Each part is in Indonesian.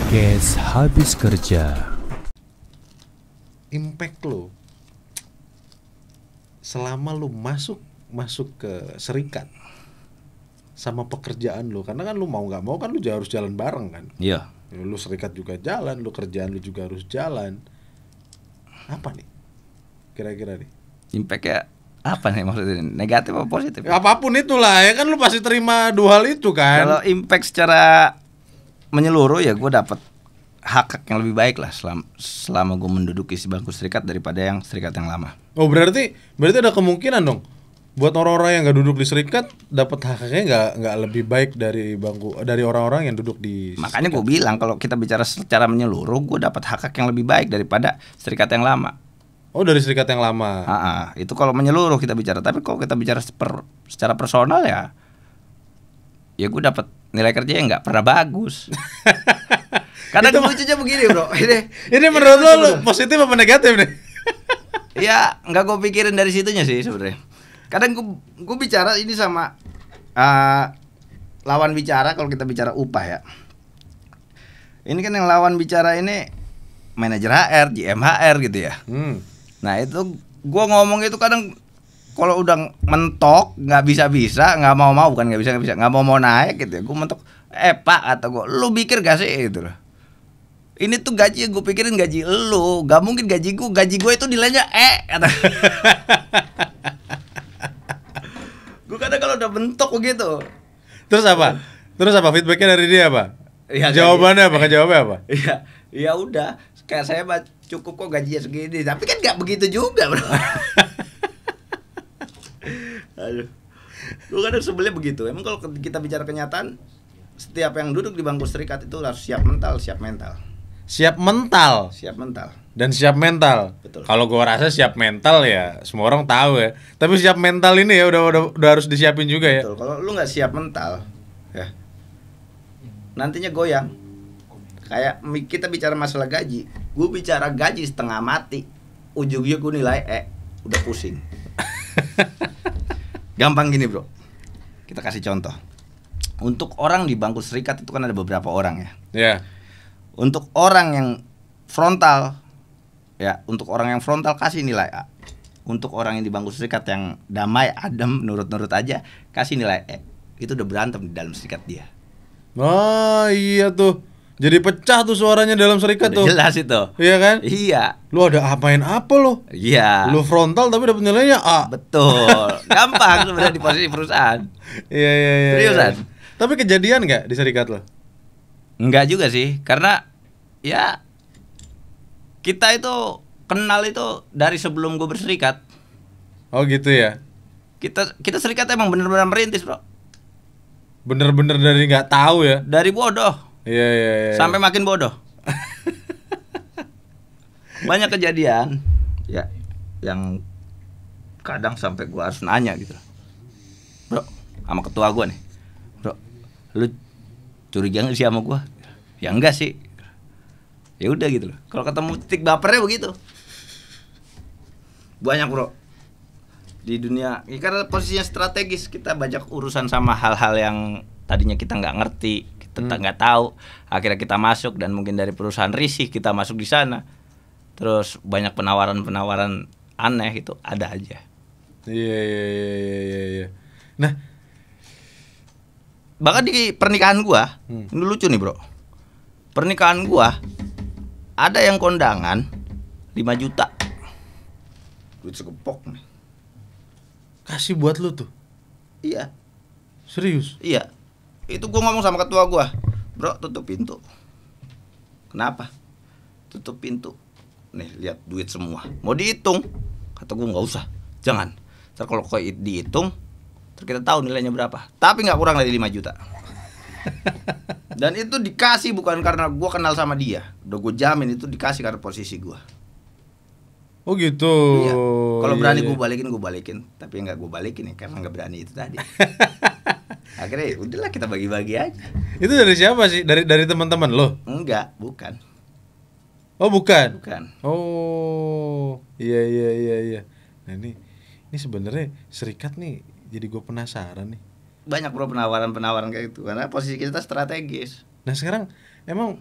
Podcast habis kerja. Impact lo selama lu masuk ke serikat sama pekerjaan lu, karena kan lu mau nggak mau kan lu harus jalan bareng kan. Iya. Lu serikat juga jalan, lu kerjaan lu juga harus jalan. Apa nih kira-kira nih Impactnya apa nih maksudnya? Negatif apa positif? apapun itulah ya kan, lu pasti terima dua hal itu kan. Kalau impact secara menyeluruh ya gue dapat hak yang lebih baik lah selama gue menduduki si bangku serikat daripada yang serikat yang lama. Oh berarti ada kemungkinan dong buat orang-orang yang nggak duduk di serikat dapat haknya nggak lebih baik dari orang-orang yang duduk di Makanya gue bilang kalau kita bicara secara menyeluruh, gue dapat hak yang lebih baik daripada serikat yang lama. Oh dari serikat yang lama. Itu kalau menyeluruh kita bicara. Tapi kalau kita bicara secara personal ya gue dapat nilai kerja yang nggak pernah bagus. Kadang lucunya begini bro. Ini menurut lo positif apa negatif nih? Ya nggak gue pikirin dari situnya sih sebenarnya. Kadang gue bicara ini sama lawan bicara kalau kita bicara upah ya. Ini kan yang lawan bicara ini manajer HR, GM HR gitu ya. Nah itu gue ngomong itu kadang kalau udah mentok nggak bisa nggak mau bukan nggak bisa nggak mau naik gitu ya. Gue mentok pak atau gue lu pikir gak sih gitu loh. Ini tuh gaji gue pikirin gaji lu, gak mungkin gaji gue itu nilainya kata. Gue kadang kalau udah bentok begitu. Terus apa feedbacknya dari dia apa? Ya, jawabannya apa? Jawabnya apa? Ya udah, kayak saya mah cukup kok gajinya segini, tapi kan nggak begitu juga bro. Aduh, gue kadang sebelnya begitu. Emang kalau kita bicara kenyataan, setiap yang duduk di bangku serikat itu harus siap mental. Siap mental Dan siap mental. Betul. Kalau gua rasa siap mental ya semua orang tahu ya. Tapi siap mental ini ya udah harus disiapin juga ya. Betul. Kalau lu nggak siap mental, ya nantinya goyang. Kayak kita bicara masalah gaji, gue bicara gaji setengah mati, ujung-ujung gue nilai udah pusing. Gampang gini bro, kita kasih contoh. Untuk orang di bangku serikat itu kan ada beberapa orang ya. Ya. Untuk orang yang frontal, kasih nilai A. Untuk orang yang di bangku serikat yang damai, adem, nurut-nurut aja, kasih nilai E. Itu udah berantem di dalam serikat dia. Oh iya tuh, jadi pecah tuh suaranya dalam serikat Udah tuh. jelas itu. Iya kan? Iya. Lu ada apain apa lo? Iya. Lu frontal tapi dapat nilainya A. Betul. Gampang sebenarnya di posisi perusahaan. Iya. Seriusan. Tapi kejadian nggak di serikat lo? Enggak juga sih, karena ya kita itu kenal itu dari sebelum gue berserikat. Oh gitu ya. Kita serikat emang bener-bener merintis bro. Bener-bener dari nggak tahu ya. Dari bodoh. Iya. Sampai makin bodoh. Banyak kejadian ya yang kadang sampai gue harus nanya gitu. Bro, sama ketua gue nih. Bro, lu curiga nggak sih sama gue? Ya enggak sih. Ya udah gitu loh. Kalau ketemu titik bapernya begitu. Banyak bro. Di dunia, ya karena posisinya strategis, kita banyak urusan sama hal-hal yang tadinya kita nggak ngerti, kita nggak tahu. Akhirnya kita masuk dan mungkin dari perusahaan risih kita masuk di sana. Terus banyak penawaran aneh itu ada aja. Iya. Nah, bahkan di pernikahan gua, ini lucu nih bro. Pernikahan gua ada yang kondangan 5 juta. Duit segepok nih. kasih buat lu tuh. Iya. Serius? Iya. Itu gua ngomong sama ketua gua. Bro, tutup pintu. Kenapa? Tutup pintu. Nih, lihat duit semua. Mau dihitung? Kata gua enggak usah. Jangan. Ntar kalau dihitung, terus kita tahu nilainya berapa. Tapi enggak kurang dari 5 juta. Dan itu dikasih bukan karena gue kenal sama dia. Udah gue jamin itu dikasih karena posisi gue. Oh gitu. Iya. Kalau berani Iya. gue balikin. Tapi nggak gue balikin ya karena nggak berani itu tadi. Akhirnya udahlah kita bagi-bagi aja. Itu dari siapa sih? Dari teman-teman lo? Enggak, bukan. Oh bukan. Bukan. Oh iya. Nah ini sebenarnya serikat nih jadi gue penasaran nih. Banyak bro penawaran kayak gitu karena posisi kita strategis. Nah sekarang emang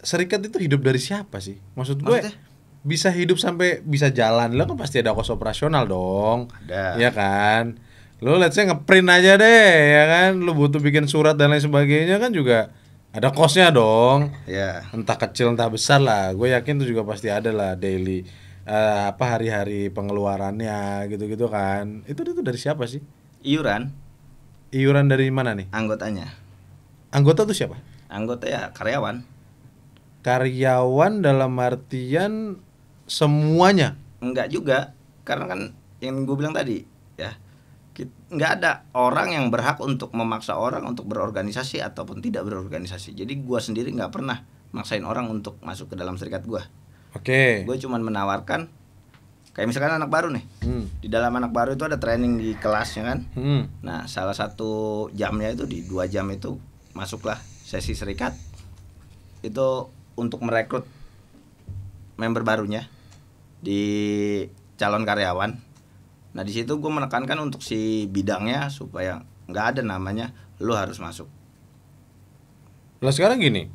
serikat itu hidup dari siapa sih? Maksud gue Maksudnya? bisa hidup sampai bisa jalan, lo kan pasti ada kos operasional dong. Ada. Ya kan? Lo let's say ngeprint aja deh, ya kan? Lo butuh bikin surat dan lain sebagainya kan juga ada kosnya dong. Ya. Entah kecil entah besar lah. Gue yakin itu juga pasti ada lah daily hari-hari pengeluarannya gitu-gitu kan. Itu dari siapa sih? Iuran Iuran dari mana nih? anggotanya. Anggota tuh siapa? Anggota ya karyawan. Karyawan dalam artian semuanya. Enggak juga, karena kan yang gue bilang tadi ya, nggak ada orang yang berhak untuk memaksa orang untuk berorganisasi ataupun tidak berorganisasi. Jadi gue sendiri nggak pernah maksain orang untuk masuk ke dalam serikat gue. Oke. Gue cuman menawarkan, kayak misalkan anak baru nih, di dalam anak baru itu ada training di kelasnya kan. Nah salah satu jamnya itu di 2 jam itu masuklah sesi serikat itu untuk merekrut member barunya di calon karyawan. Nah di situ gue menekankan untuk si bidangnya supaya nggak ada namanya lu harus masuk. Lah sekarang gini.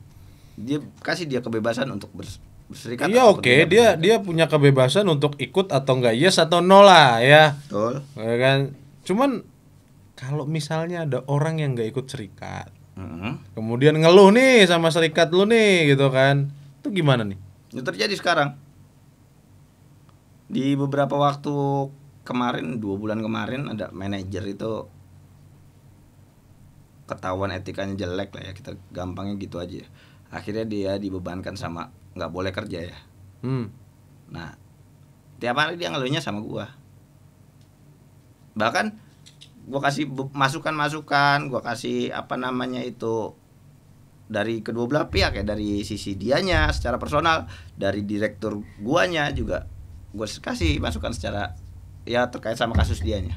Dia kasih dia kebebasan untuk berserikat. Iya oke, dia punya kebebasan untuk ikut atau enggak, yes atau no lah ya. Betul. Ya kan. Cuman kalau misalnya ada orang yang nggak ikut serikat, kemudian ngeluh nih sama serikat lu nih gitu kan, itu gimana nih? Itu terjadi sekarang. Di beberapa waktu kemarin, 2 bulan kemarin ada manajer itu ketahuan etikanya jelek lah ya, kita gampangnya gitu aja. Akhirnya dia dibebankan sama nggak boleh kerja ya. Nah tiap hari dia ngeluhnya sama gua. Bahkan gua kasih masukan, gua kasih apa namanya itu dari kedua belah pihak ya, dari sisi dianya secara personal, dari direktur guanya juga gua kasih masukan secara ya terkait sama kasus dianya.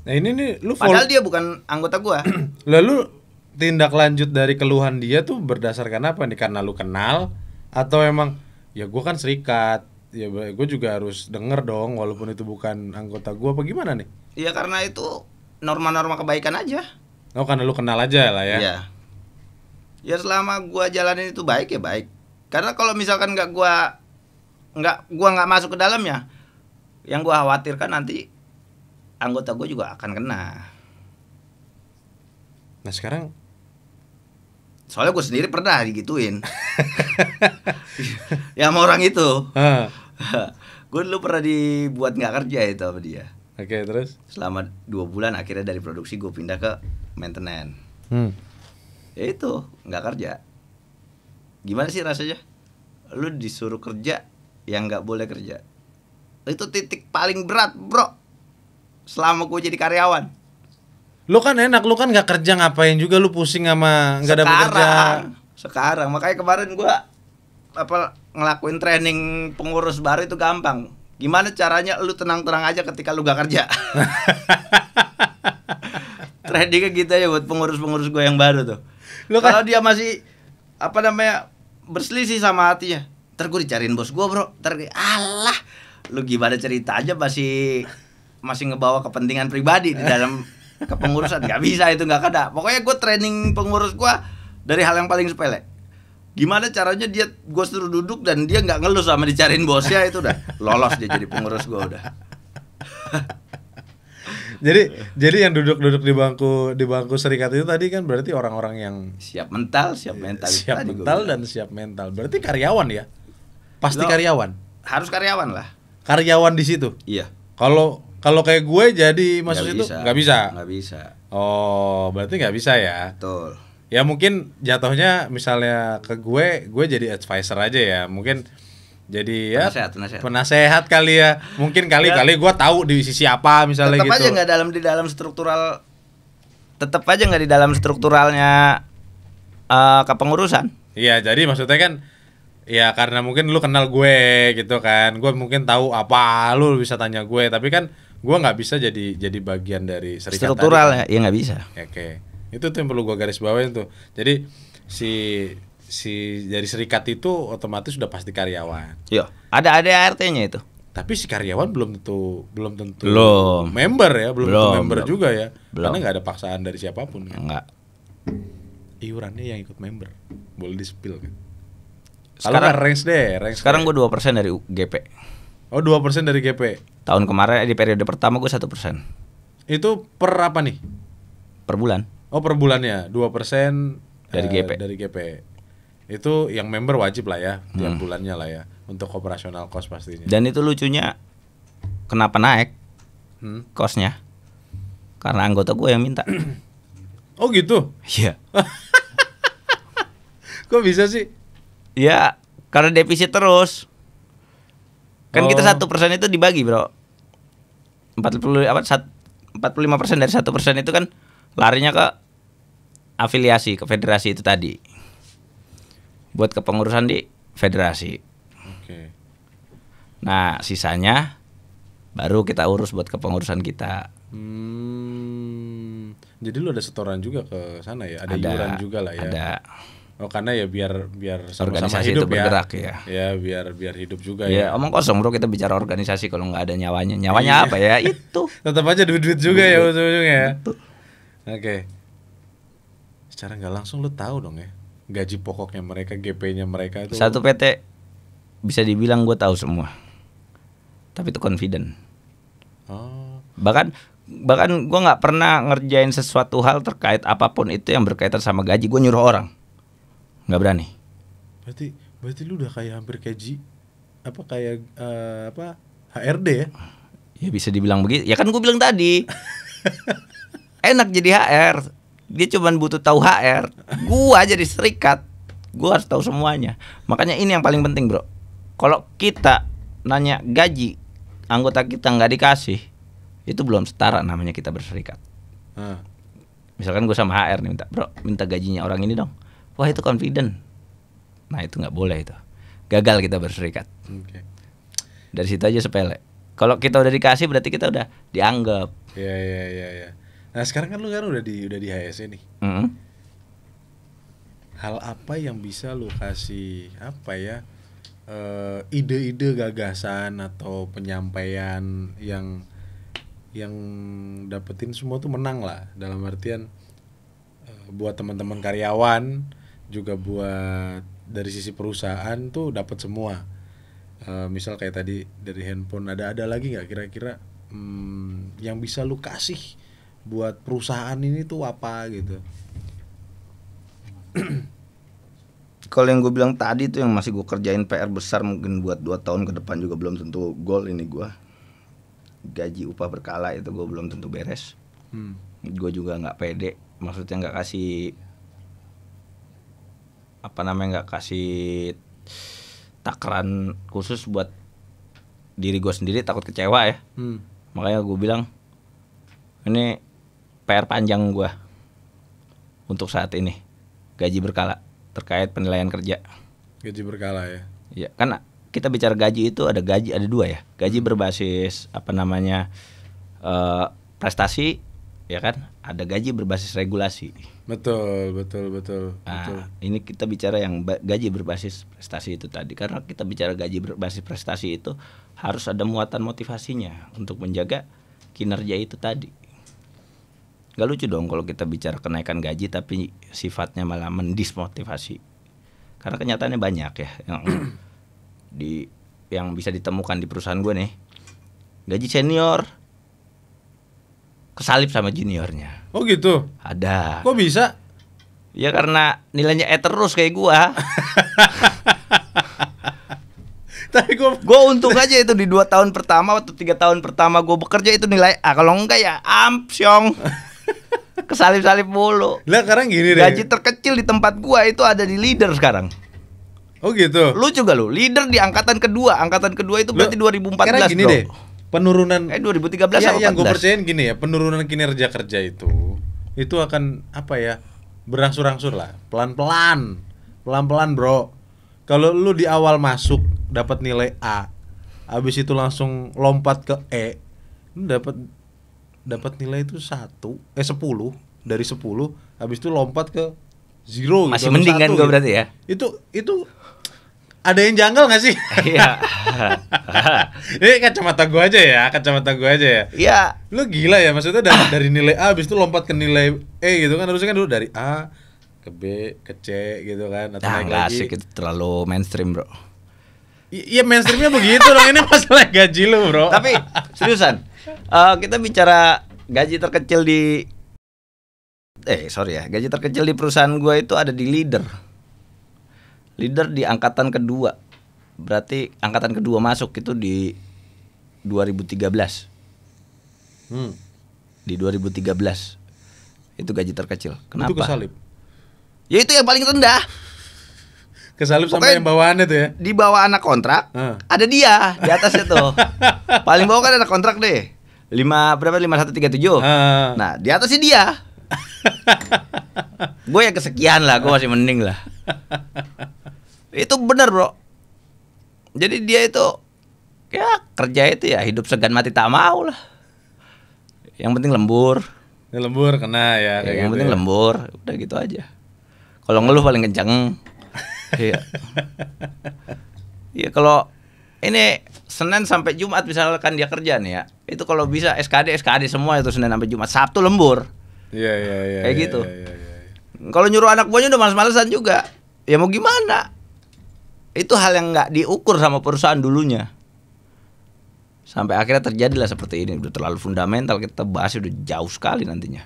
Nah ini nih lu Padahal dia bukan anggota gua. Lalu tindak lanjut dari keluhan dia tuh berdasarkan apa nih? Karena lu kenal atau emang ya gua kan serikat, ya gua juga harus denger dong walaupun itu bukan anggota gua, apa gimana nih? Iya karena itu norma-norma kebaikan aja. Oh karena lu kenal aja lah ya. Iya. Ya selama gua jalanin itu baik ya baik. Karena kalau misalkan gua nggak masuk ke dalamnya, yang gua khawatirkan nanti anggota gua juga akan kena. Nah sekarang Soalnya gue sendiri pernah digituin. Ya sama orang itu. Gue dulu pernah dibuat nggak kerja itu sama dia. Oke, terus? Selama 2 bulan akhirnya dari produksi gue pindah ke maintenance. Ya itu nggak kerja. Gimana sih rasanya? Lu disuruh kerja yang nggak boleh kerja. Itu titik paling berat bro. Selama gue jadi karyawan. Lu kan enak, lu kan nggak kerja, ngapain juga lu pusing sama nggak ada bekerja. Sekarang makanya kemarin gua ngelakuin training pengurus baru itu gampang. Gimana caranya lu tenang-tenang aja ketika lu gak kerja. Trainingnya gitu ya buat pengurus-pengurus gua yang baru tuh. Kalau dia masih berselisih sama hatinya, ntar gua dicariin bos gua bro. Alah, lu gimana cerita aja masih ngebawa kepentingan pribadi di dalam kepengurusan. Nggak bisa itu, nggak ada. Pokoknya gue training pengurus gue dari hal yang paling sepele. Gimana caranya gue suruh duduk dan dia nggak ngeluh sama dicariin bosnya, itu udah lolos dia jadi pengurus gue udah. jadi yang duduk di bangku serikat itu tadi kan berarti orang-orang yang siap mental, siap mental. Siap mental dan siap mental. Berarti karyawan ya? Pasti karyawan. Harus karyawan lah. Karyawan di situ. Iya. Kalau kayak gue jadi masuk itu nggak bisa. Nggak bisa. Oh, berarti nggak bisa ya? Betul. Ya mungkin jatuhnya misalnya ke gue jadi advisor aja ya. Mungkin jadi ya penasehat kali ya. Mungkin kali gue tahu di sisi apa misalnya tetap gitu. Tetap aja nggak di dalam strukturalnya kepengurusan. Iya, jadi maksudnya kan ya karena mungkin lu kenal gue gitu kan, gue mungkin tahu apa lu bisa tanya gue, tapi kan gue nggak bisa jadi bagian dari serikat struktural tadi, kan? Ya nggak bisa. Oke, itu tuh yang perlu gue garis bawain tuh. Jadi si dari serikat itu otomatis sudah pasti karyawan. Yo, ada ART-nya itu. Tapi si karyawan belum tentu Belum. member ya, belum tentu member belum. juga ya, Belum. karena nggak ada paksaan dari siapapun kan. Enggak. Iurannya yang ikut member, boleh di-spill kan? Kalau nggak range deh. Sekarang gue 2% dari GP. Oh 2% dari GP. Tahun kemarin di periode pertama gue 1%. Itu per apa nih? Per bulan. Oh per bulannya 2% dari GP. Dari GP. Itu yang member wajib lah ya, tiap bulannya lah ya, untuk operasional cost pastinya. Dan itu lucunya, kenapa naik costnya? Karena anggota gue yang minta. Oh gitu? Iya. Kok bisa sih? Ya karena defisit terus. Kan kita 1% itu dibagi bro. 45% dari 1% itu kan larinya ke afiliasi, ke federasi itu tadi. Buat kepengurusan di federasi. Oke. Nah sisanya baru kita urus buat kepengurusan kita. Jadi lu ada setoran juga ke sana ya? Ada iuran juga lah ya? Ada. Oh karena ya biar sama-sama organisasi hidup itu bergerak ya. Ya biar hidup juga ya. Omong kosong bro, kita bicara organisasi kalau nggak ada nyawanya. Nyawanya apa ya? Itu. Tetap aja duit juga ya ujung-ujungnya ya. Oke. Secara nggak langsung lu tahu dong ya gaji pokoknya mereka, GP-nya mereka itu. Satu PT bisa dibilang gue tahu semua. Tapi itu confident. Oh. Bahkan gue nggak pernah ngerjain sesuatu hal terkait apapun itu yang berkaitan sama gaji. Gue nyuruh orang, nggak berani. Berarti lu udah kayak hampir kayak HRD ya? Ya bisa dibilang begitu. Ya kan gue bilang tadi, enak jadi HR. Dia cuma butuh tahu HR. Gua aja di serikat, gua harus tahu semuanya. Makanya ini yang paling penting bro. Kalau kita nanya gaji anggota kita nggak dikasih, itu belum setara namanya kita berserikat. Misalkan gue sama HR nih minta gajinya orang ini dong. Wah itu confident. Nah itu nggak boleh itu. Gagal kita berserikat. Okay. Dari situ aja sepele. Kalau kita udah dikasih berarti kita udah dianggap. Iya. Nah sekarang kan lu udah di HSE nih. Hal apa yang bisa lu kasih ide-ide gagasan atau penyampaian yang dapetin semua tuh menang lah, dalam artian buat teman-teman karyawan juga buat dari sisi perusahaan tuh dapat semua. Misal kayak tadi dari handphone, ada lagi nggak kira-kira yang bisa lu kasih buat perusahaan ini tuh apa gitu? Kalau yang gue bilang tadi tuh yang masih gue kerjain PR besar mungkin buat 2 tahun ke depan juga belum tentu goal ini gue. Gaji upah berkala itu gue belum tentu beres. Gue juga nggak pede, maksudnya nggak kasih nggak kasih takaran khusus buat diri gue sendiri, takut kecewa ya. Makanya gue bilang ini PR panjang gue untuk saat ini, gaji berkala terkait penilaian kerja. Gaji berkala ya. Iya, kan kita bicara gaji itu ada 2 ya. Gaji berbasis prestasi, ya kan? Ada gaji berbasis regulasi. Betul. Nah, ini kita bicara yang gaji berbasis prestasi itu tadi. Karena kita bicara gaji berbasis prestasi itu harus ada muatan motivasinya untuk menjaga kinerja itu tadi. Gak lucu dong kalau kita bicara kenaikan gaji tapi sifatnya malah mendismotivasi. Karena kenyataannya banyak ya yang bisa ditemukan di perusahaan gue nih. Gaji senior kesalip sama juniornya. Oh gitu? Ada. Kok bisa? Ya karena nilainya terus kayak gua. Tapi gue untung aja itu di 2 tahun pertama atau 3 tahun pertama gue bekerja itu nilai A. Kalau enggak ya ampsyong. Kesalip-salip mulu. Lah sekarang gini deh. Gaji terkecil di tempat gua itu ada di leader sekarang. Oh gitu. Lucu gak lu? Leader di angkatan kedua. Angkatan kedua itu berarti 2014 sekarang gini bro. deh. Penurunan 2013 ya, sama 14. Yang gue percayain gini ya, penurunan kinerja kerja itu akan berangsur-angsur lah, pelan-pelan bro. Kalau lu di awal masuk dapat nilai A, habis itu langsung lompat ke E, lu dapat nilai itu 10 dari 10, habis itu lompat ke 0 masih mending kan gue berarti ya. Itu ada yang janggal nggak sih? Iya. Ini kacamata gue aja ya. Iya. Lu gila ya, maksudnya dari nilai A habis itu lompat ke nilai E gitu kan, harusnya kan dulu dari A ke B, ke C gitu kan, atau Nah, naik nggak lagi. asik, itu terlalu mainstream bro. Iya mainstreamnya begitu dong, ini masalah gaji lu bro. Tapi seriusan, kita bicara gaji terkecil di gaji terkecil di perusahaan gue itu ada di leader di angkatan kedua. Berarti angkatan kedua masuk itu di 2013. Di 2013 itu gaji terkecil. Kenapa? Itu kesalip. Ya itu yang paling rendah. Kesalip sama Pokoknya yang bawaannya tuh ya. Di bawah anak kontrak ada dia di atasnya tuh. Paling bawah kan anak kontrak deh. 5137. Nah, di atasnya dia. Gue yang kesekian lah, gue masih mending lah. Itu bener bro. Jadi dia itu ya kerja itu ya hidup segan mati tak mau lah. Yang penting lembur. Ya, lembur kena ya. Ya, yang penting lembur, udah gitu aja. Kalau ngeluh paling kenceng. Iya. Iya kalau ini Senin sampai Jumat misalkan dia kerja nih ya, itu kalau bisa SKD semua itu Senin sampai Jumat. Sabtu lembur. Iya. Kayak gitu. Iya. Kalau nyuruh anak buahnya udah males-malesan juga. Ya mau gimana? Itu hal yang nggak diukur sama perusahaan dulunya. Sampai akhirnya terjadilah seperti ini. Udah terlalu fundamental, kita bahas udah jauh sekali nantinya.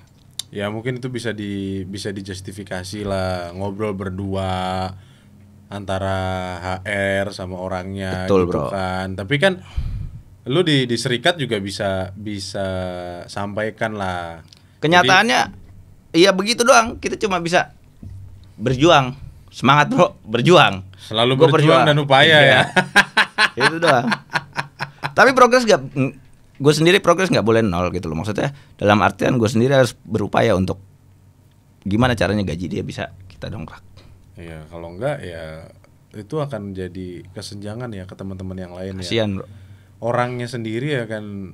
Ya mungkin itu bisa dijustifikasi lah, ngobrol berdua antara HR sama orangnya. Betul, gitu bro. Kan. Tapi kan lu di serikat juga bisa sampaikan lah. Kenyataannya iya begitu doang. Kita cuma bisa berjuang. Semangat bro, berjuang. Selalu Gua berjuang dan upaya ya. Itu doang. Tapi progres gue sendiri progres nggak boleh nol gitu loh. Maksudnya dalam artian gue sendiri harus berupaya untuk gimana caranya gaji dia bisa kita dongkrak. Iya, kalau enggak ya itu akan jadi kesenjangan ya ke teman-teman yang lain. Kasian, ya. Bro. Orangnya sendiri ya kan,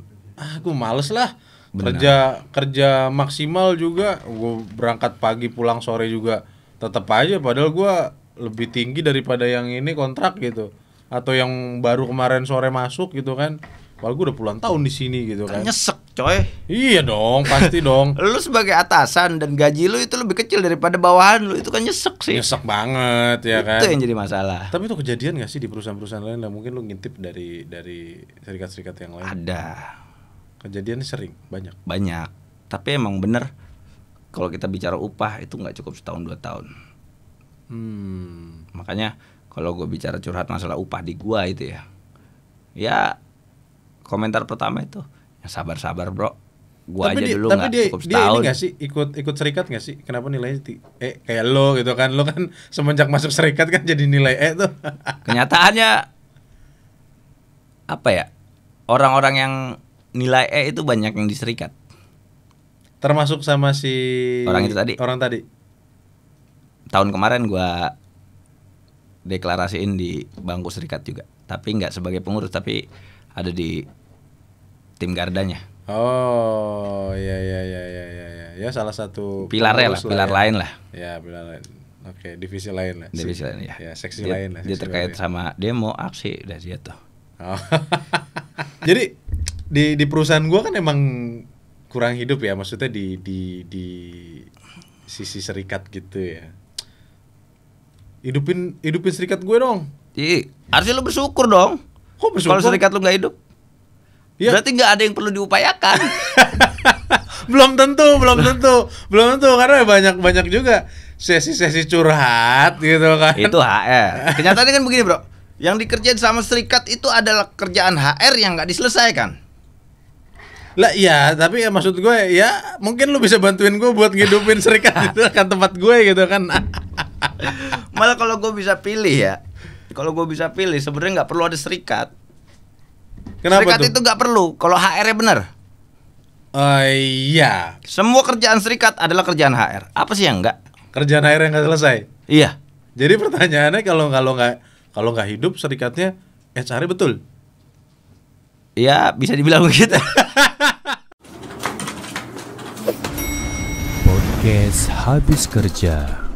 gue males lah. Benar. Kerja maksimal juga, gue berangkat pagi pulang sore juga tetap aja, padahal gue lebih tinggi daripada yang ini kontrak gitu, atau yang baru kemarin sore masuk gitu kan. Padahal gue udah puluhan tahun di sini gitu kan. Nyesek coy. Iya dong, pasti dong. Lu sebagai atasan dan gaji lu itu lebih kecil daripada bawahan lu, itu kan nyesek sih. Nyesek banget ya kan. Itu yang jadi masalah. Tapi itu kejadian gak sih di perusahaan-perusahaan lain? Lah mungkin lu ngintip dari serikat-serikat yang lain. Ada. Kejadiannya sering, banyak. Banyak. Tapi emang bener kalau kita bicara upah itu nggak cukup setahun 2 tahun. Makanya kalau gue bicara curhat masalah upah di gua itu ya komentar pertama itu ya sabar bro. Gua tapi aja dulu nggak cukup setahun. Dia ini nggak sih ikut serikat nggak sih? Kenapa nilainya kayak lo gitu kan? Lo kan semenjak masuk serikat kan jadi nilai tuh. Kenyataannya apa ya? Orang-orang yang nilai itu banyak yang di serikat. Termasuk sama si orang itu tadi. Orang tadi. Tahun kemarin gua deklarasiin di bangku serikat juga. Tapi nggak sebagai pengurus, tapi ada di tim gardanya. Oh, ya. Ya salah satu Pilarnya lah, pilar lain lah. Ya, pilar lain. Oke, divisi lain lah. Divisi lain ya. Ya, seksi dia, lain lah. Dia terkait sama demo, aksi, udah dia tuh. Oh. Jadi di perusahaan gua kan emang kurang hidup ya, maksudnya di sisi serikat gitu ya. Hidupin serikat gue dong. Ih, harusnya lu bersyukur dong. Kok bersyukur? Kalau serikat lu nggak hidup, ya. Berarti nggak ada yang perlu diupayakan. belum tentu karena banyak juga sesi curhat gitu kan. Itu HR. Kenyataannya kan begini bro, yang dikerjain sama serikat itu adalah kerjaan HR yang nggak diselesaikan. Lah iya, tapi ya maksud gue ya mungkin lu bisa bantuin gue buat ngidupin serikat itu kan tempat gue gitu kan. Malah kalau gue bisa pilih sebenarnya nggak perlu ada serikat. Kenapa serikat tuh? Itu nggak perlu kalau HR-nya benar. Iya. Semua kerjaan serikat adalah kerjaan HR. Apa sih yang enggak? Kerjaan HR yang nggak selesai. Iya. Jadi pertanyaannya kalau nggak hidup serikatnya HR betul? Ya bisa dibilang begitu. Podcast Habis Kerja.